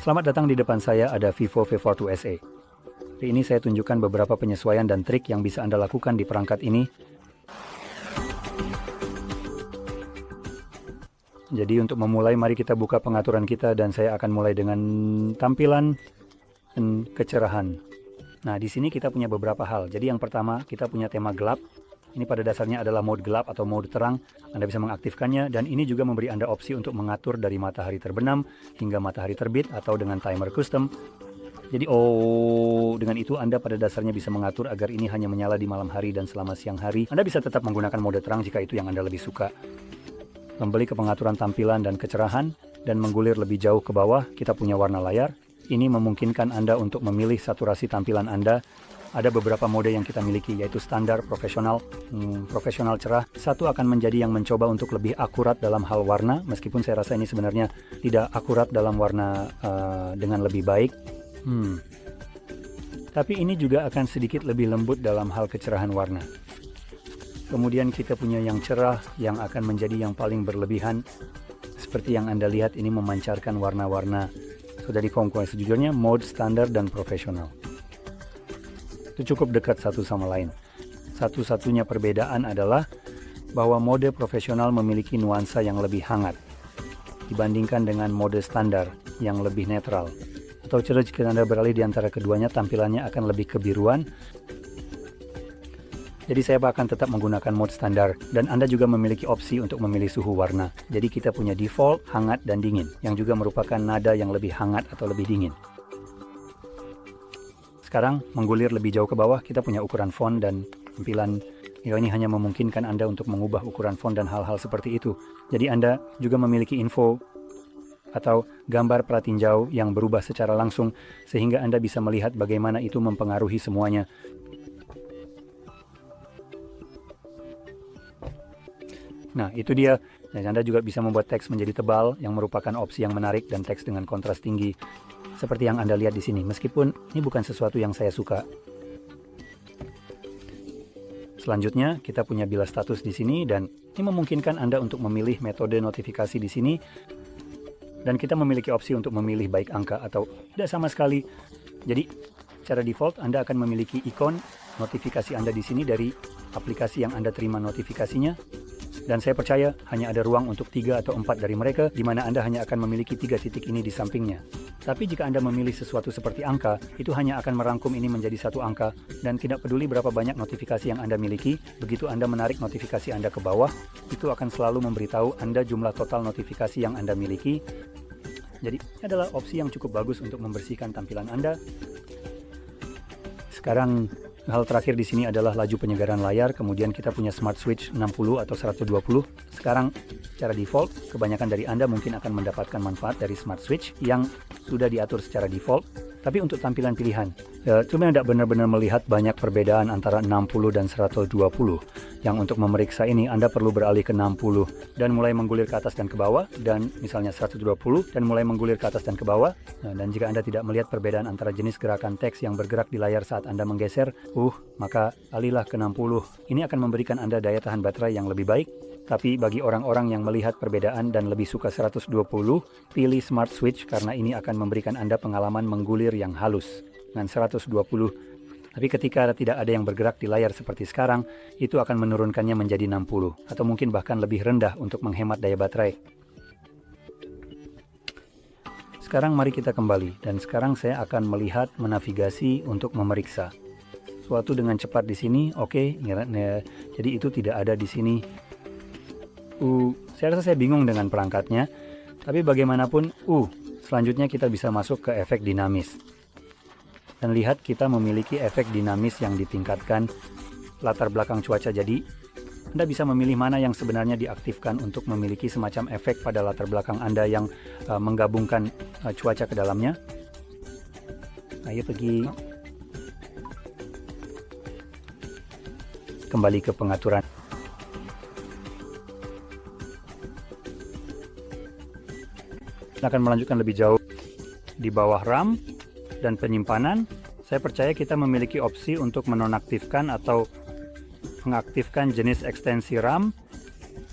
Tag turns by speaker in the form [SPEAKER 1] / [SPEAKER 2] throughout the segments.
[SPEAKER 1] Selamat datang, di depan saya ada Vivo V42 SE. Hari ini saya tunjukkan beberapa penyesuaian dan trik yang bisa Anda lakukan di perangkat ini. Jadi untuk memulai, mari kita buka pengaturan kita dan saya akan mulai dengan tampilan dan kecerahan. Nah, di sini kita punya beberapa hal. Jadi yang pertama, kita punya tema gelap. Ini pada dasarnya adalah mode gelap atau mode terang. Anda bisa mengaktifkannya, dan ini juga memberi Anda opsi untuk mengatur dari matahari terbenam hingga matahari terbit atau dengan timer custom. Jadi dengan itu Anda pada dasarnya bisa mengatur agar ini hanya menyala di malam hari dan selama siang hari. Anda bisa tetap menggunakan mode terang jika itu yang Anda lebih suka. Kembali ke pengaturan tampilan dan kecerahan, dan menggulir lebih jauh ke bawah, kita punya warna layar. Ini memungkinkan Anda untuk memilih saturasi tampilan Anda. Ada beberapa mode yang kita miliki, yaitu standar, profesional, profesional cerah. Satu akan menjadi yang mencoba untuk lebih akurat dalam hal warna, meskipun saya rasa ini sebenarnya tidak akurat dalam warna dengan lebih baik. Tapi ini juga akan sedikit lebih lembut dalam hal kecerahan warna. Kemudian kita punya yang cerah, yang akan menjadi yang paling berlebihan. Seperti yang Anda lihat, ini memancarkan warna-warna. Dari Conquest, sejujurnya mode standar dan profesional itu cukup dekat satu sama lain. Satu-satunya perbedaan adalah bahwa mode profesional memiliki nuansa yang lebih hangat dibandingkan dengan mode standar yang lebih netral. Atau jika Anda beralih di antara keduanya, tampilannya akan lebih kebiruan. Jadi saya akan tetap menggunakan mode standar, dan Anda juga memiliki opsi untuk memilih suhu warna. Jadi kita punya default, hangat, dan dingin, yang juga merupakan nada yang lebih hangat atau lebih dingin. Sekarang menggulir lebih jauh ke bawah, kita punya ukuran font dan tampilan. Ini hanya memungkinkan Anda untuk mengubah ukuran font dan hal-hal seperti itu. Jadi Anda juga memiliki info atau gambar pratinjau yang berubah secara langsung, sehingga Anda bisa melihat bagaimana itu mempengaruhi semuanya. Nah, itu dia. Dan Anda juga bisa membuat teks menjadi tebal, yang merupakan opsi yang menarik, dan teks dengan kontras tinggi. Seperti yang Anda lihat di sini, meskipun ini bukan sesuatu yang saya suka. Selanjutnya, kita punya bilas status di sini, dan ini memungkinkan Anda untuk memilih metode notifikasi di sini. Dan kita memiliki opsi untuk memilih baik angka atau tidak sama sekali. Jadi, secara default Anda akan memiliki ikon notifikasi Anda di sini dari aplikasi yang Anda terima notifikasinya. Dan saya percaya hanya ada ruang untuk 3 atau 4 dari mereka, di mana Anda hanya akan memiliki 3 titik ini di sampingnya. Tapi jika Anda memilih sesuatu seperti angka, itu hanya akan merangkum ini menjadi satu angka, dan tidak peduli berapa banyak notifikasi yang Anda miliki, begitu Anda menarik notifikasi Anda ke bawah, itu akan selalu memberitahu Anda jumlah total notifikasi yang Anda miliki. Jadi, ini adalah opsi yang cukup bagus untuk membersihkan tampilan Anda. Sekarang, hal terakhir di sini adalah laju penyegaran layar. Kemudian kita punya Smart Switch 60 atau 120. Sekarang secara default, kebanyakan dari Anda mungkin akan mendapatkan manfaat dari Smart Switch yang sudah diatur secara default. Tapi untuk tampilan pilihan, cuma tidak benar-benar melihat banyak perbedaan antara 60 dan 120. Yang untuk memeriksa ini, Anda perlu beralih ke 60 dan mulai menggulir ke atas dan ke bawah, dan misalnya 120 dan mulai menggulir ke atas dan ke bawah. Dan jika Anda tidak melihat perbedaan antara jenis gerakan teks yang bergerak di layar saat Anda menggeser, maka alihlah ke 60. Ini akan memberikan Anda daya tahan baterai yang lebih baik. Tapi bagi orang-orang yang melihat perbedaan dan lebih suka 120, pilih Smart Switch karena ini akan memberikan Anda pengalaman menggulir yang halus dengan 120. Tapi ketika tidak ada yang bergerak di layar seperti sekarang, itu akan menurunkannya menjadi 60 atau mungkin bahkan lebih rendah untuk menghemat daya baterai. Sekarang mari kita kembali, dan sekarang saya akan melihat menavigasi untuk memeriksa suatu dengan cepat di sini. Oke, jadi itu tidak ada di sini. Saya rasa saya bingung dengan perangkatnya, tapi bagaimanapun, selanjutnya kita bisa masuk ke efek dinamis. Dan lihat, kita memiliki efek dinamis yang ditingkatkan latar belakang cuaca. Jadi, Anda bisa memilih mana yang sebenarnya diaktifkan untuk memiliki semacam efek pada latar belakang Anda yang menggabungkan cuaca ke dalamnya. Ayo pergi. Kembali ke pengaturan. Akan melanjutkan lebih jauh di bawah RAM dan penyimpanan. Saya percaya kita memiliki opsi untuk menonaktifkan atau mengaktifkan jenis ekstensi RAM.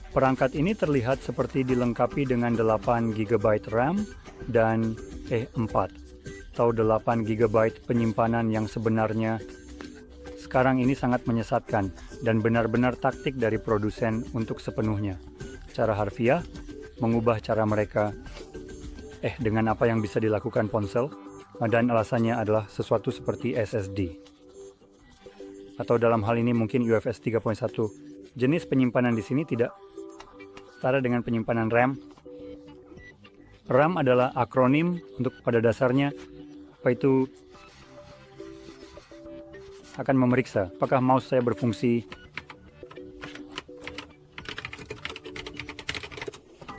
[SPEAKER 1] Perangkat ini terlihat seperti dilengkapi dengan 8 GB RAM dan atau 8 GB penyimpanan yang sebenarnya sekarang ini sangat menyesatkan dan benar-benar taktik dari produsen untuk sepenuhnya. Cara harfiah mengubah cara mereka dengan apa yang bisa dilakukan ponsel, dan alasannya adalah sesuatu seperti SSD. Atau dalam hal ini mungkin UFS 3.1. Jenis penyimpanan di sini tidak setara dengan penyimpanan RAM. RAM adalah akronim untuk pada dasarnya itu akan memeriksa apakah mouse saya berfungsi.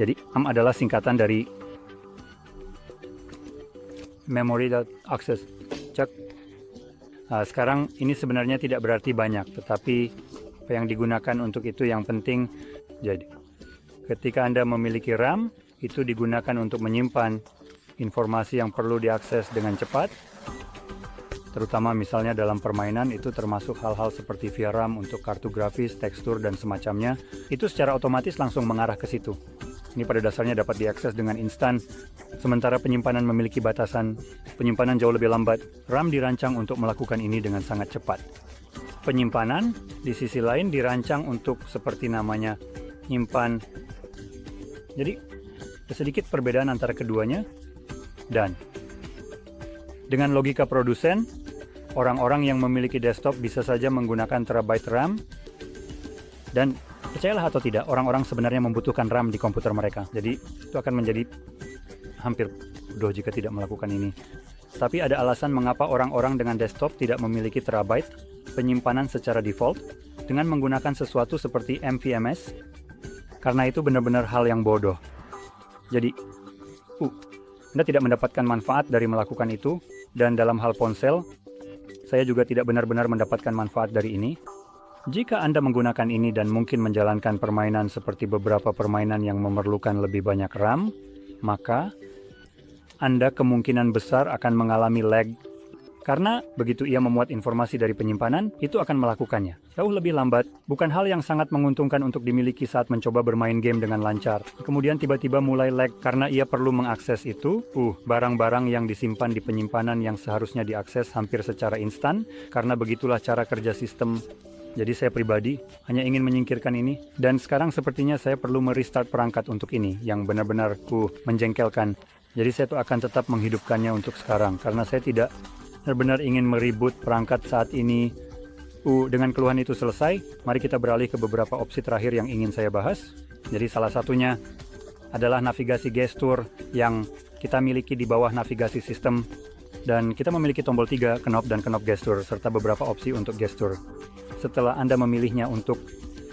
[SPEAKER 1] Jadi RAM adalah singkatan dari Memory Access Check. Sekarang ini sebenarnya tidak berarti banyak, tetapi apa yang digunakan untuk itu yang penting. Jadi ketika Anda memiliki RAM, itu digunakan untuk menyimpan informasi yang perlu diakses dengan cepat, terutama misalnya dalam permainan. Itu termasuk hal-hal seperti VRAM untuk kartu grafis, tekstur, dan semacamnya. Itu secara otomatis langsung mengarah ke situ. Ini pada dasarnya dapat diakses dengan instan, sementara penyimpanan memiliki batasan. Penyimpanan jauh lebih lambat. RAM dirancang untuk melakukan ini dengan sangat cepat. Penyimpanan di sisi lain dirancang untuk seperti namanya nyimpan. Jadi ada sedikit perbedaan antara keduanya. Dan dengan logika produsen, orang-orang yang memiliki desktop bisa saja menggunakan terabyte RAM. Dan percayalah atau tidak, orang-orang sebenarnya membutuhkan RAM di komputer mereka. Jadi itu akan menjadi hampir bodoh jika tidak melakukan ini. Tapi ada alasan mengapa orang-orang dengan desktop tidak memiliki terabyte penyimpanan secara default dengan menggunakan sesuatu seperti MVMS. Karena itu benar-benar hal yang bodoh. Jadi Anda tidak mendapatkan manfaat dari melakukan itu, dan dalam hal ponsel, saya juga tidak benar-benar mendapatkan manfaat dari ini. Jika Anda menggunakan ini dan mungkin menjalankan permainan seperti beberapa permainan yang memerlukan lebih banyak RAM, maka Anda kemungkinan besar akan mengalami lag, karena begitu ia memuat informasi dari penyimpanan, itu akan melakukannya jauh lebih lambat. Bukan hal yang sangat menguntungkan untuk dimiliki saat mencoba bermain game dengan lancar. Kemudian tiba-tiba mulai lag karena ia perlu mengakses itu, barang-barang yang disimpan di penyimpanan yang seharusnya diakses hampir secara instan, karena begitulah cara kerja sistem. Jadi saya pribadi hanya ingin menyingkirkan ini, dan sekarang sepertinya saya perlu merestart perangkat untuk ini, yang benar-benar menjengkelkan. Jadi saya tuh akan tetap menghidupkannya untuk sekarang, karena saya tidak benar-benar ingin meribut perangkat saat ini. Dengan keluhan itu selesai, mari kita beralih ke beberapa opsi terakhir yang ingin saya bahas. Jadi salah satunya adalah navigasi gestur yang kita miliki di bawah navigasi sistem. Dan kita memiliki tombol 3, knob dan knob gestur, serta beberapa opsi untuk gestur. Setelah Anda memilihnya untuk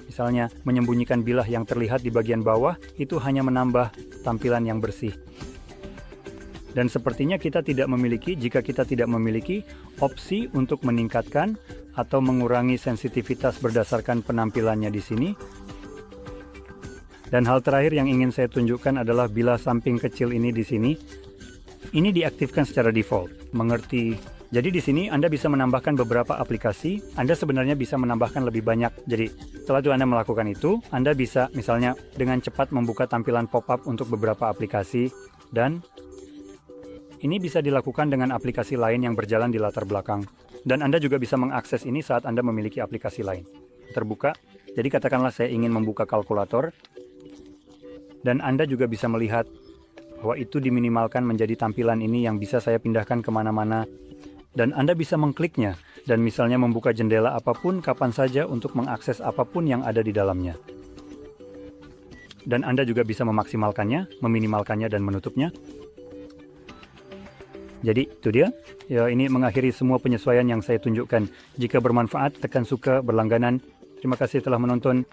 [SPEAKER 1] misalnya menyembunyikan bilah yang terlihat di bagian bawah, itu hanya menambah tampilan yang bersih. Dan sepertinya kita tidak memiliki, jika kita tidak memiliki opsi untuk meningkatkan atau mengurangi sensitivitas berdasarkan penampilannya di sini. Dan hal terakhir yang ingin saya tunjukkan adalah bilah samping kecil ini di sini. Ini diaktifkan secara default. Mengerti? Jadi di sini Anda bisa menambahkan beberapa aplikasi. Anda sebenarnya bisa menambahkan lebih banyak. Jadi setelah itu Anda melakukan itu, Anda bisa misalnya dengan cepat membuka tampilan pop-up untuk beberapa aplikasi, dan ini bisa dilakukan dengan aplikasi lain yang berjalan di latar belakang. Dan Anda juga bisa mengakses ini saat Anda memiliki aplikasi lain. Terbuka. Jadi katakanlah saya ingin membuka kalkulator. Dan Anda juga bisa melihat bahwa itu diminimalkan menjadi tampilan ini yang bisa saya pindahkan kemana-mana. Dan Anda bisa mengkliknya. Dan misalnya membuka jendela apapun kapan saja untuk mengakses apapun yang ada di dalamnya. Dan Anda juga bisa memaksimalkannya, meminimalkannya, dan menutupnya. Jadi itu dia. Ya, ini mengakhiri semua penyesuaian yang saya tunjukkan. Jika bermanfaat, tekan suka, berlangganan. Terima kasih telah menonton.